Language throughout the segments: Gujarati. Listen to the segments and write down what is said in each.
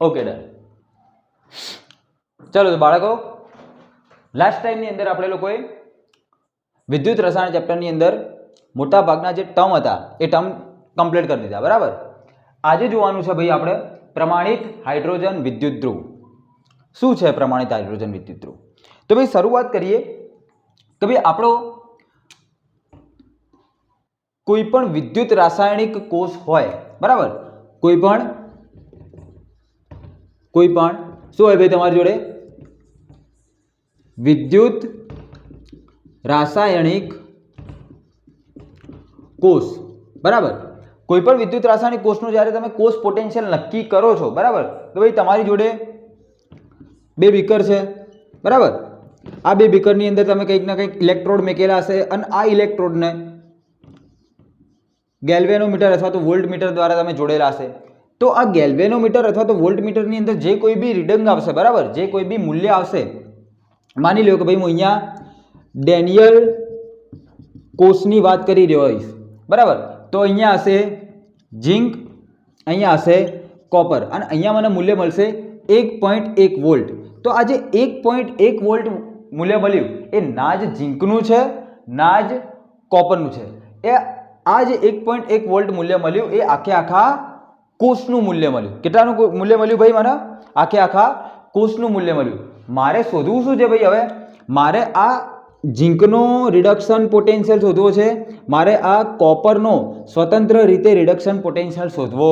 Okay done. ચલો તો બાળકો, લાસ્ટ ટાઈમની અંદર આપણે લોકોએ વિદ્યુત રસાયણ ચેપ્ટરની અંદર મોટા ભાગના જે ટર્મ હતા એ ટર્મ કમ્પ્લીટ કરી દીધા, બરાબર. આજે જોવાનું છે ભાઈ આપણે પ્રમાણિત હાઇડ્રોજન વિદ્યુત ધ્રુવ. શું છે પ્રમાણિત હાઇડ્રોજન વિદ્યુત ધ્રુવ? તો ભાઈ શરૂઆત કરીએ કે ભાઈ આપણો કોઈ પણ વિદ્યુત રાસાયણિક કોષ હોય, બરાબર, કોઈ પણ શું હોય ભાઈ તમારી જોડે? વિદ્યુત રાસાયણિક કોષ, બરાબર. કોઈ પણ વિદ્યુત રાસાયણિક કોષનું જ્યારે તમે કોષ પોટેન્શિયલ નક્કી કરો છો, બરાબર, તો ભાઈ તમારી જોડે બે બીકર છે, બરાબર. આ બે બીકરની અંદર તમે કંઈક ના કંઈક ઇલેક્ટ્રોડ મૂકેલા હશે અને આ ઇલેક્ટ્રોડને ગેલ્વેનોમીટર અથવા તો વોલ્ટમીટર દ્વારા તમે જોડેલા હશે. તો આ ગેલ્વેનોમીટર અથવા તો વોલ્ટમીટરની અંદર જે કોઈ બી રીડિંગ આવશે, બરાબર, જે કોઈ બી મૂલ્ય આવશે, માની લો કે ભાઈ હું અહીંયા ડેનિયલ કોષની વાત કરી રહ્યો હોઈશ, બરાબર, તો અહીંયા હશે ઝિંક, અહીંયા હશે કોપર અને અહીંયા મને મૂલ્ય મળશે 1.1 વોલ્ટ. તો આ જે 1.1 વોલ્ટ મૂલ્ય મળ્યું એ ના જ ઝિંકનું છે ના જ કોપરનું છે. એ આ જે 1.1 વોલ્ટ મૂલ્ય મળ્યું એ આખા કોષનું મૂલ્ય મળ્યું. કેટલાનું મૂલ્ય મળ્યું ભાઈ? મને આખા કોષનું મૂલ્ય મળ્યું. મારે શોધવું શું છે ભાઈ? હવે મારે આ ઝિંકનો રિડક્શન પોટેન્શિયલ શોધવો છે, મારે આ કોપરનો સ્વતંત્ર રીતે રિડક્શન પોટેન્શિયલ શોધવો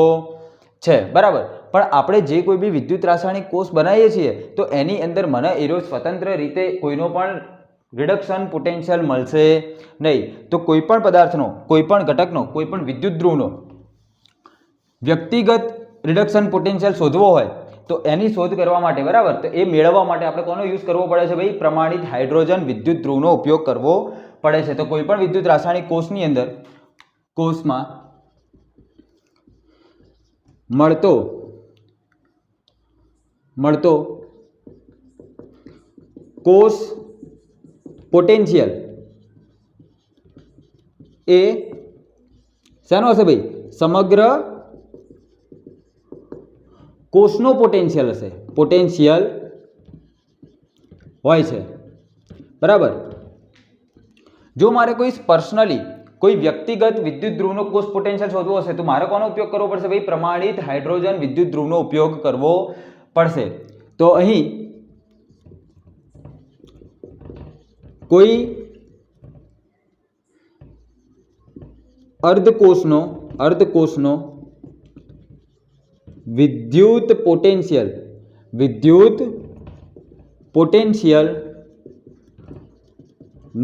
છે, બરાબર. પણ આપણે જે કોઈ બી વિદ્યુત રાસાયણિક કોષ બનાવીએ છીએ તો એની અંદર મને એનો સ્વતંત્ર રીતે કોઈનો પણ રિડક્શન પોટેન્શિયલ મળશે નહીં. તો કોઈ પણ પદાર્થનો, કોઈ પણ ઘટકનો, કોઈ પણ વિદ્યુત ધ્રુવનો વ્યક્તિગત રિડક્શન પોટેન્શિયલ શોધવો હોય તો એની શોધ કરવા માટે, બરાબર, તો એ મેળવવા માટે આપણે કોનો યુઝ કરવો પડે છે ભાઈ? પ્રમાણિત હાઇડ્રોજન વિદ્યુત ધ્રુવનો ઉપયોગ કરવો પડે છે. તો કોઈ પણ વિદ્યુત રાસાયણિક કોષની અંદર કોષમાં મળતો કોષ પોટેન્શિયલ એ શાનો હશે ભાઈ? સમગ્ર કોષનો પોટેન્શિયલ હશે, પોટેન્શિયલ હોય છે, બરાબર. જો મારે કોઈ પર્સનલી કોઈ વ્યક્તિગત વિદ્યુત ધ્રુવનો કોષ પોટેન્શિયલ શોધવો હશે તો મારે કોનો ઉપયોગ કરવો પડશે ભાઈ? પ્રમાણિત હાઇડ્રોજન વિદ્યુત ધ્રુવનો ઉપયોગ કરવો પડશે. તો અહીં કોઈ અર્ધકોષનો વિદ્યુત પોટેન્શિયલ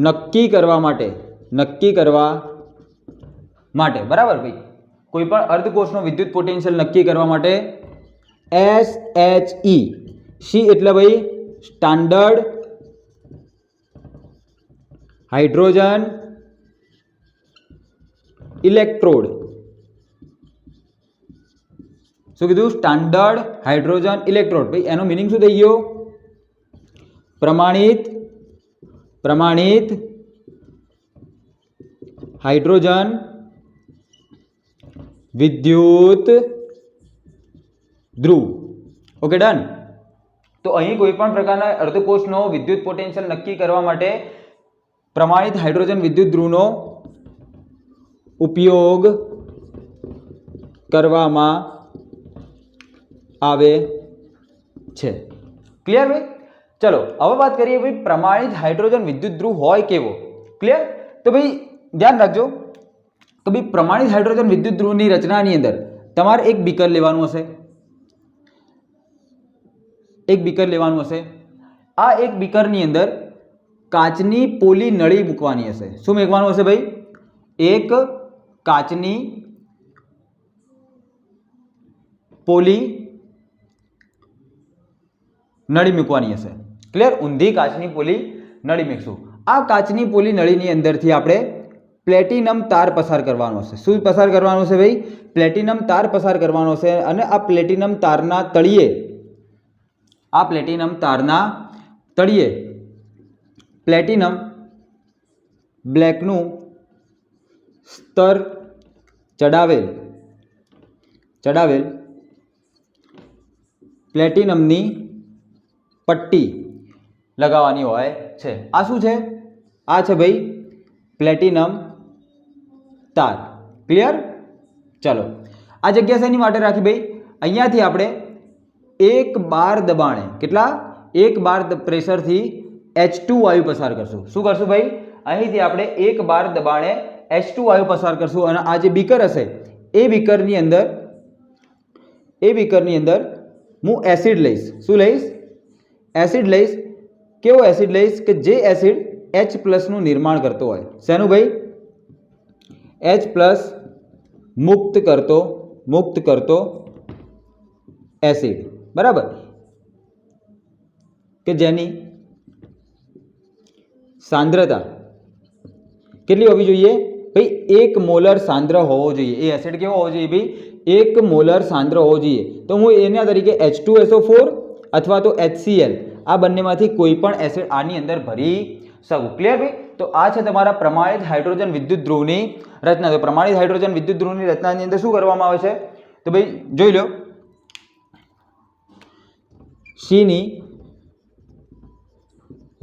નક્કી કરવા માટે, બરાબર ભાઈ, કોઈ પણ અર્ધકોષનો વિદ્યુત પોટેન્શિયલ નક્કી કરવા માટે SHE, સી એટલે ભાઈ સ્ટાન્ડર્ડ હાઇડ્રોજન ઇલેક્ટ્રોડ. શું કીધું? Standard hydrogen electrode. ભાઈ એનો મિનિંગ શું થઈ ગયો? પ્રમાણિત હાઇડ્રોજન વિદ્યુત ધ્રુવ. Okay done. તો અહીં કોઈ પણ પ્રકારના અર્ધકોષનો વિદ્યુત પોટેન્શિયલ નક્કી કરવા માટે પ્રમાણિત હાઇડ્રોજન વિદ્યુત ધ્રુવનો ઉપયોગ કરવામાં આવે છે. ક્લિયર ભાઈ? ચલો હવે વાત કરીએ ભાઈ પ્રમાણિત હાઇડ્રોજન વિદ્યુત ધ્રુવ હોય કેવો. ક્લિયર? તો ભાઈ ધ્યાન રાખજો કે ભાઈ પ્રમાણિત હાઇડ્રોજન વિદ્યુત ધ્રુવની રચનાની અંદર તમારે એક બીકર લેવાનું હશે. આ એક બીકરની અંદર કાચની પોલી નળી મૂકવાની હશે. શું મૂકવાનું હશે ભાઈ? એક કાચની પોલી નળી મૂકવાની હશે. ક્લિયર? ઊંધી કાચની પોલી નળી મૂકશું. આ કાચની પોલી નળીની અંદરથી આપણે પ્લેટિનમ તાર પસાર કરવાનો હશે. શું પસાર કરવાનો છે ભાઈ? પ્લેટિનમ તાર પસાર કરવાનો છે. અને આ પ્લેટિનમ તારના તળિયે પ્લેટિનમ બ્લેકનું સ્તર ચડાવેલ પ્લેટિનમની પટ્ટી લગાવવાની હોય છે. આ શું છે? આ છે ભાઈ પ્લેટિનમ તાર. ક્લિયર? ચલો, આ જગ્યા શેની માટે રાખી ભાઈ? અહીંયાથી આપણે 1 બાર દબાણે, કેટલા? 1 બાર પ્રેશરથી H2 વાયુ પસાર કરશું. શું કરશું ભાઈ? અહીંથી આપણે 1 બાર દબાણે H2 વાયુ પસાર કરશું અને આ જે બીકર હશે એ બીકરની અંદર હું એસિડ લઈશ. શું લઈશ? એસિડ લઈશ. કેવો એસિડ લઈશ? કે જે એસિડ H+ નું નિર્માણ કરતો હોય. શેનું ભાઈ? H+ મુક્ત કરતો એસિડ. બરાબર? કે જેની સાંદ્રતા કેટલી હોવી જોઈએ ભાઈ? 1 મોલર સાંદ્ર હોવો જોઈએ. એ એસિડ કેવો હોવો જોઈએ ભાઈ? 1 મોલર સાંદ્ર હોવો જોઈએ. તો હું એના તરીકે H2SO4 અથવા તો HCl આ બંનેમાંથી કોઈ પણ એસિડ આની અંદર ભરી શકું. ક્લિયર ભાઈ? તો આ છે તમારા પ્રમાણિત હાઇડ્રોજન વિદ્યુત ધ્રુવની રચના. તો પ્રમાણિત હાઇડ્રોજન વિદ્યુત ધ્રુવની રચનાની અંદર શું કરવામાં આવે છે? તો ભાઈ જોઈ લો, Cની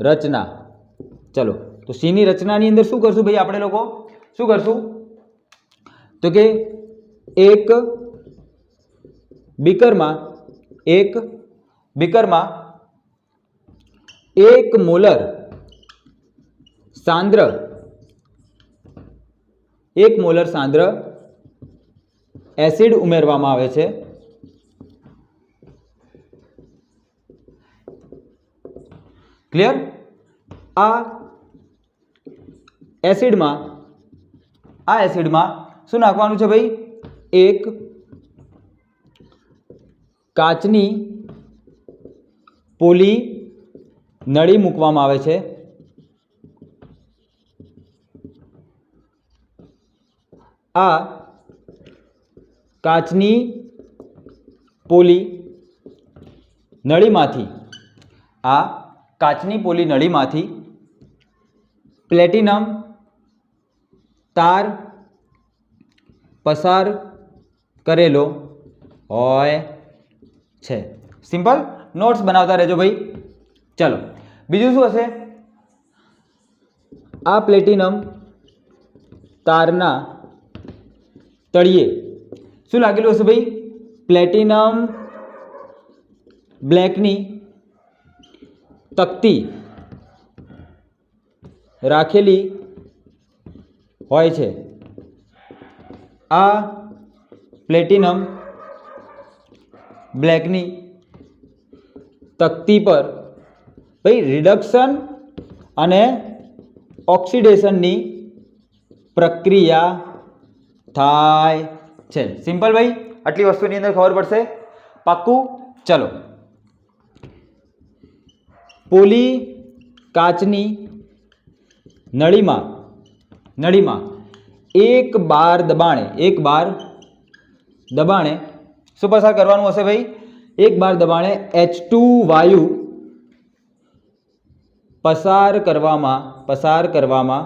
રચના. ચલો, તો Cની રચનાની અંદર શું કરશું ભાઈ? આપણે લોકો શું કરશું? તો કે એક બીકરમાં 1 મોલર સાંદ્ર એસિડ ઉમેરવામાં આવે છે. ક્લિયર? આ એસિડમાં શું નાખવાનું છે ભાઈ? એક કાચની પોલી નળી મૂકવામાં આવે છે. આ કાચની પોલી નળીમાંથી પ્લેટિનમ તાર પસાર કરેલો હોય છે. સિમ્પલ. નોટ્સ બનાવતા રહેજો ભાઈ. ચલો, બીજું શું હશે? આ પ્લેટિનમ તારના તળિયે શું લાગેલું હશે ભાઈ? પ્લેટિનમ બ્લેકની તકતી રાખેલી હોય છે. આ પ્લેટિનમ બ્લેકની તકતી પર ભાઈ રિડક્શન અને ઓક્સિડેશનની પ્રક્રિયા થાય છે. સિમ્પલ ભાઈ. આટલી વસ્તુની અંદર ખબર પડશે? પાક્કું? ચલો, પોલી કાચની નળીમાં 1 બાર દબાણે શું પસાર કરવાનું હશે ભાઈ? 1 બાર દબાણે H2 વાયુ પસાર કરવામાં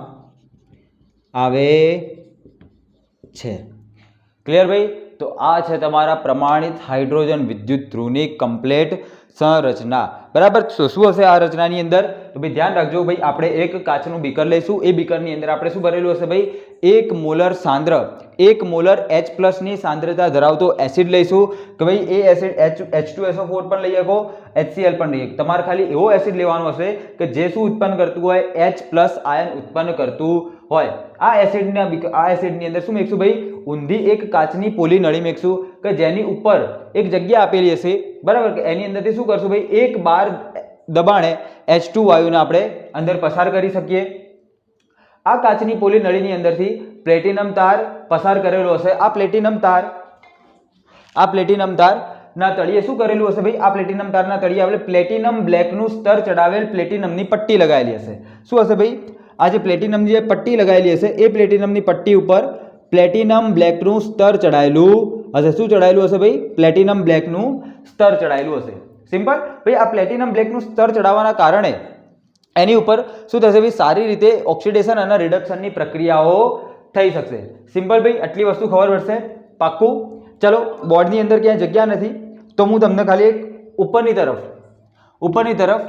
આવે છે. ક્લિયર ભાઈ? તો આ છે તમારા પ્રમાણિત હાઇડ્રોજન વિદ્યુત ધ્રુવની કમ્પ્લેટ સંરચના. બરાબર? તો શું હશે આ રચનાની અંદર? તો ભાઈ ધ્યાન રાખજો ભાઈ, આપણે એક કાચનું બીકર લઈશું. એ બીકરની અંદર આપણે શું ભરેલું હશે ભાઈ? 1 મોલર H+ ની સાંદ્રતા ધરાવતો એસિડ લઈશું. કે ભાઈ એ એસિડ H2SO4 પણ લઈ શકો, HCl પણ લઈ શકો. તમારે ખાલી એવો એસિડ લેવાનો હશે કે જે શું ઉત્પન્ન કરતું હોય? H+ આયન ઉત્પન્ન કરતું હોય. આ એસિડની અંદર શું મેકશું ભાઈ? ઊંધી એક કાચની પોલી નળી મેકશું કે જેની ઉપર એક જગ્યા આપેલી હશે. બરાબર? કે એની અંદરથી શું કરશું ભાઈ? 1 બાર દબાણે H2 વાયુને આપણે અંદર પસાર કરી શકીએ. આ કાચની પોલી નળીની અંદરથી પ્લેટિનમ તાર પસાર કરેલો હશે. આ પ્લેટિનમ તારના તળિયે શું કરેલું હશે ભાઈ? આ પ્લેટિનમ તારના તળિયે આપણે પ્લેટિનમ બ્લેકનું સ્તર ચડાવેલ પ્લેટિનમની પટ્ટી લગાવેલી હશે. શું હશે ભાઈ? આ જે પ્લેટિનમની જે પટ્ટી લગાવેલી હશે એ પ્લેટિનમની પટ્ટી ઉપર પ્લેટિનમ બ્લેકનું સ્તર ચડાયેલું હશે. શું ચડાયેલું હશે ભાઈ? પ્લેટિનમ બ્લેકનું સ્તર ચડાયેલું હશે. સિમ્પલ ભાઈ. આ પ્લેટિનમ બ્લેકનું સ્તર ચડાવવાના કારણે એની ઉપર શું થશે ભાઈ? સારી રીતે ઓક્સિડેશન અને રિડક્શનની પ્રક્રિયાઓ થઈ શકશે. સિમ્પલ ભાઈ. આટલી વસ્તુ ખબર પડશે? પાક્કું? ચલો, બોર્ડની અંદર ક્યાંય જગ્યા નથી તો હું તમને ખાલી એક ઉપરની તરફ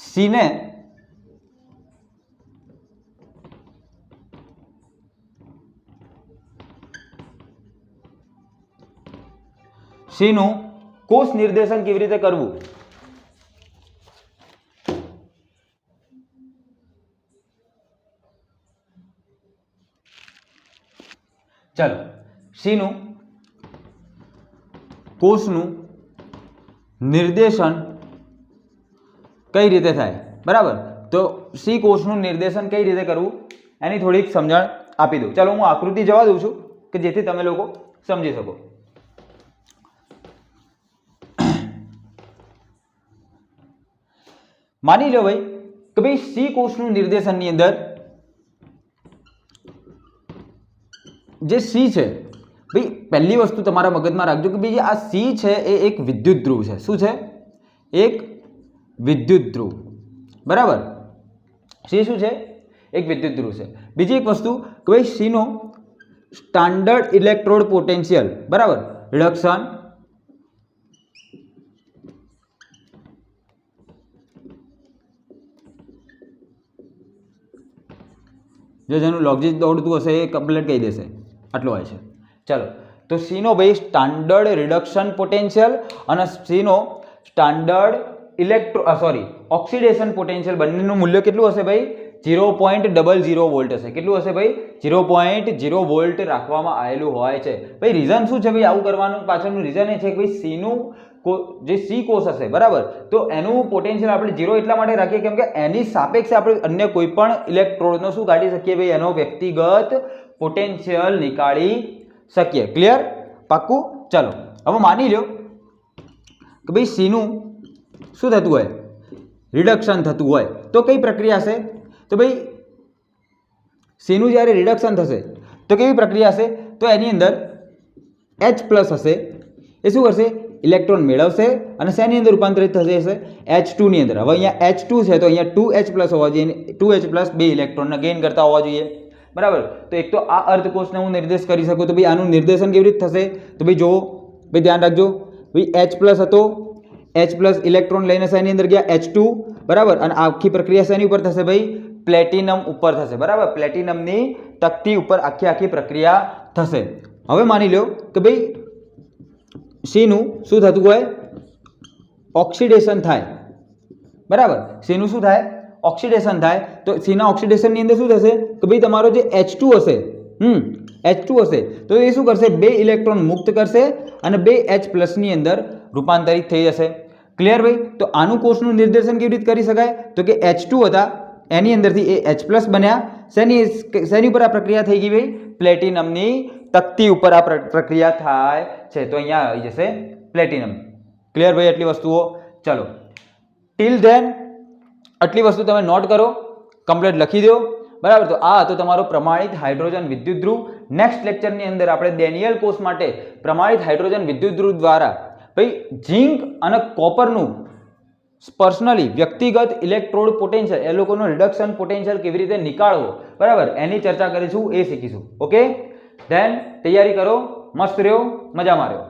સી ને સી નું કોષ નિર્દેશન કેવી રીતે કરવું? ચાલો, સી નું કોષનું નિર્દેશન કઈ રીતે થાય, બરાબર? તો સી કોષનું નિર્દેશન કઈ રીતે કરવું એની થોડીક સમજણ આપી દઉં. ચાલો, હું આકૃતિ જવા દઉં છું કે જેથી તમે લોકો સમજી શકો. માની લો ભાઈ કે ભાઈ સી કોષનું નિર્દેશનની અંદર જે સી છે, ભાઈ પહેલી વસ્તુ તમારા મગજમાં રાખજો કે ભાઈ આ સી છે એ એક વિદ્યુત ધ્રુવ છે. શું છે? એક વિદ્યુત ધ્રુવ, બરાબર? સી શું છે? એક વિદ્યુત ધ્રુવ છે. બીજી એક વસ્તુ કે ભાઈ સી નો સ્ટાન્ડર્ડ ઇલેક્ટ્રોડ પોટેન્શિયલ, બરાબર, રિડક્શન જો જેનું લોજિક દોડતું હશે એ કમ્પ્લીટ કહી દેશે, આટલું હોય છે. ચાલો, તો સી નો ભાઈ સ્ટાન્ડર્ડ રિડક્શન પોટેન્શિયલ અને સી નો સ્ટાન્ડર્ડ ઓક્સિડેશન પોટેન્શિયલ બંનેનું મૂલ્ય કેટલું હશે ભાઈ? 0.00 વોલ્ટ હશે. કેટલું હશે ભાઈ? 0.0 વોલ્ટ રાખવામાં આવેલું હોય છે. ભાઈ રીઝન શું છે ભાઈ આવું કરવાનું પાછળનું રીઝન એ છે કે ભાઈ સી નું જે સી કોષ હશે, બરાબર, તો એનું પોટેન્શિયલ આપણે 0 એટલા માટે રાખીએ કેમ કે એની સાપેક્ષે આપણે અન્ય કોઈ પણ ઇલેક્ટ્રોડનો શું કાઢી શકીએ ભાઈ? એનો વ્યક્તિગત પોટેન્શિયલ નીકાળી શકીએ. ક્લિયર? પાક્કું? ચલો, હવે માની લો કે ભાઈ સી નું શું થતું હોય? રિડક્શન થતું હોય તો કઈ પ્રક્રિયા હશે? તો ભાઈ સી નું જ્યારે રિડક્શન થશે તો કેવી પ્રક્રિયા હશે? તો એની અંદર H+ હશે. એ શું કરશે? ઇલેક્ટ્રોન મેળવશે અને શેની અંદર રૂપાંતરિત થશે? H2 ની અંદર. હવે અહીંયા H2 છે તો અહીંયા 2H+ હોવા જોઈએ. 2H+ બે ઇલેક્ટ્રોનને ગેઇન કરતા હોવા જોઈએ, બરાબર? તો એક તો આ અર્ધકોષને હું નિર્દેશ કરી શકું. તો ભાઈ આનું નિર્દેશન કેવી રીતે થશે? તો ભાઈ જુઓ, ભાઈ ધ્યાન રાખજો, ભાઈ H+ હતો, H+ ઇલેક્ટ્રોન લઈને શેની અંદર ગયા? H2, બરાબર? અને આખી પ્રક્રિયા શેની ઉપર થશે ભાઈ? પ્લેટિનમ ઉપર થશે, બરાબર? પ્લેટિનમની તકતી ઉપર આખી પ્રક્રિયા થશે. હવે માની લો કે ભાઈ સી નું શું થતું હોય? ઓક્સિડેશન થાય, બરાબર? સી નું શું થાય? ઓક્સિડેશન થાય. તો સી ના ઓક્સિડેશનની અંદર શું થશે કે ભાઈ તમારો જે H2 હશે, H2 હશે તો એ શું કરશે? બે ઇલેક્ટ્રોન મુક્ત કરશે અને બે H+ ની અંદર રૂપાંતરિત થઈ જશે. ક્લિયર ભાઈ? તો આનું કોષનું નિર્દેશન કેવી રીતે કરી શકાય? તો કે H2 હતા એની અંદરથી એ H+ બન્યા. શેની ઉપર આ પ્રક્રિયા થઈ ગઈ ભાઈ? પ્લેટિનમની તકતી ઉપર આ પ્રક્રિયા થાય છે. તો અહીંયા આવી જશે પ્લેટિનમ. ક્લિયર ભાઈ? આટલી વસ્તુઓ. ચલો, ટીલ ધેન આટલી વસ્તુ તમે નોટ કરો, કમ્પ્લીટ લખી દો, બરાબર? તો આ હતો તમારો પ્રમાણિત હાઇડ્રોજન વિદ્યુત ધ્રુવ. નેક્સ્ટ લેક્ચરની અંદર આપણે ડેનિયલ કોષ માટે પ્રમાણિત હાઇડ્રોજન વિદ્યુત ધ્રુવ દ્વારા ભાઈ ઝિંક અને કોપરનું પર્સનલી વ્યક્તિગત ઇલેક્ટ્રોડ પોટેન્શિયલ, એ લોકોનો રિડક્શન પોટેન્શિયલ કેવી રીતે નીકાળવો, બરાબર, એની ચર્ચા કરીશું, એ શીખીશું. ઓકે, ધેન તૈયારી કરો, મસ્ત રહ્યો, મજામાં રહ્યો.